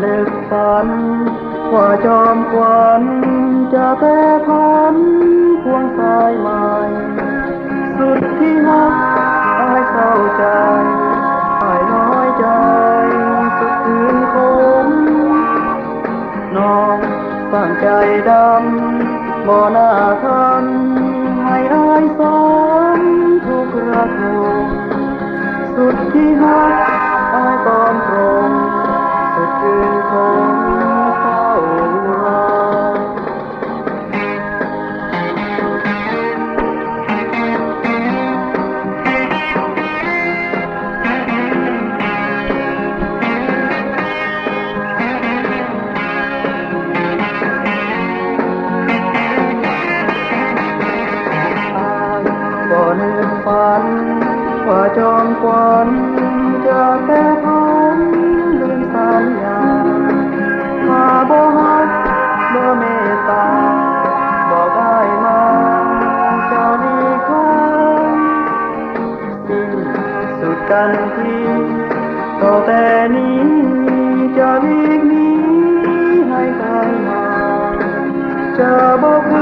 นึกฝันว่าจอมขวัญจะแปรพันควงสายใหม่สุดที่รักอายเศร้าใจอายน้อยใจสุดคืนคมน้องสั่งใจดำบ่น่าทันให้อายสอนทุกกระทงสุดที่รักอายตอมตรงสุดคืนคงเศร้ารา บ่นึกฝันว่าจอมขวัญจะแปรพันลืมสัญญาถ้าบ่ฮักบ่เมตตาบอกอ้ายมาเจ้านี้คงสิ้นสุดกันทีต่อแต่นี้จะหลีกหนีให้ไกลมาจะบ่คื